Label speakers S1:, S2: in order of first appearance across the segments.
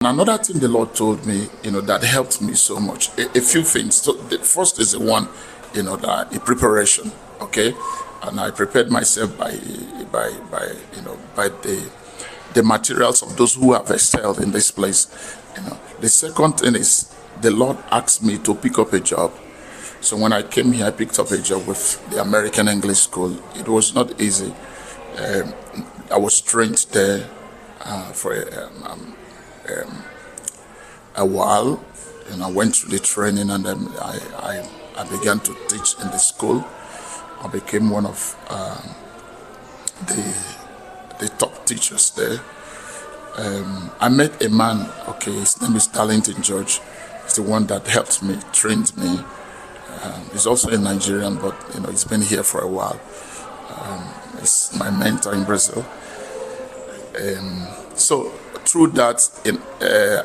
S1: Another thing the Lord told me, that helped me so much. A few things. So the first is the one, that a preparation. Okay, and I prepared myself by the materials of those who have excelled in this place. The second thing is the Lord asked me to pick up a job. So when I came here, I picked up a job with the American English School. It was not easy. I was trained there for a while, and I went through the training, and then I began to teach in the school. I became one of the top teachers there. I met a man, okay, his name is Darlington George. He's the one that helped me, trained me. He's also a Nigerian, but he's been here for a while. He's my mentor in Brazil. So through that,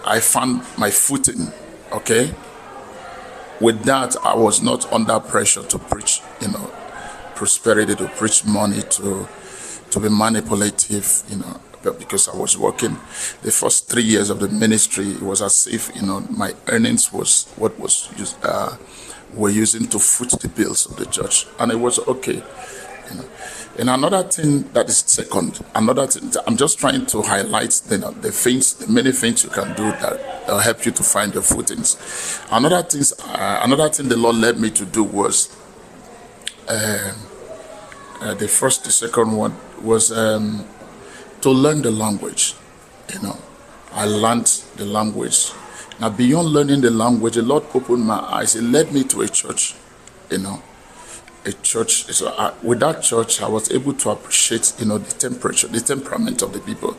S1: I found my footing. Okay. With that, I was not under pressure to preach, prosperity, to preach money, to be manipulative, but because I was working. The first 3 years of the ministry, it was as if, my earnings was what was used, were using to foot the bills of the church, and it was okay. And another thing that is second, another thing, I'm just trying to highlight the things, the many things you can do that will help you to find your footings. Another thing the Lord led me to do was the second one was to learn the language. I learned the language. Now, beyond learning the language, the Lord opened my eyes. He led me to a church, a church. So with that church, I was able to appreciate, the temperature, the temperament of the people.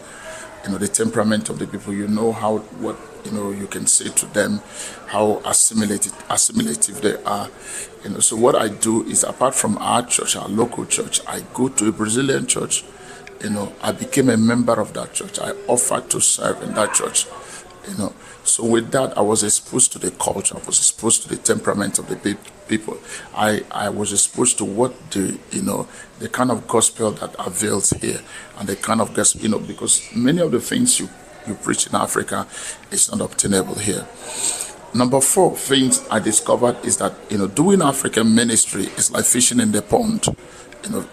S1: The temperament of the people. What you can say to them, how assimilative they are. So what I do is, apart from our church, our local church, I go to a Brazilian church. I became a member of that church. I offered to serve in that church. So with that, I was exposed to the culture. I was exposed to the temperament of the people. I was exposed to what the kind of gospel that avails here, and the kind of gospel, because many of the things you preach in Africa is not obtainable here. Number 4 things I discovered is that, doing African ministry is like fishing in the pond.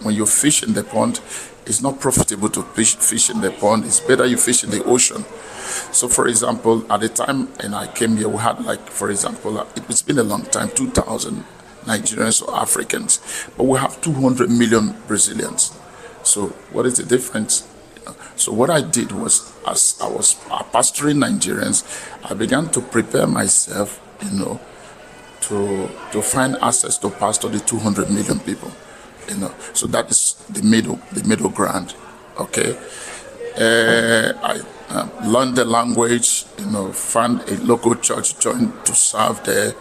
S1: When you fish in the pond, it's not profitable to fish in the pond. It's better you fish in the ocean. So, for example, at the time I came here, we had, for example, it's been a long time, 2,000 Nigerians or Africans, but we have 200 million Brazilians. So what is the difference? So what I did was, as I was pastoring Nigerians, I began to prepare myself, to find access to pastor the 200 million people. So that is the middle ground. Okay. I learned the language, found a local church, joined to serve there,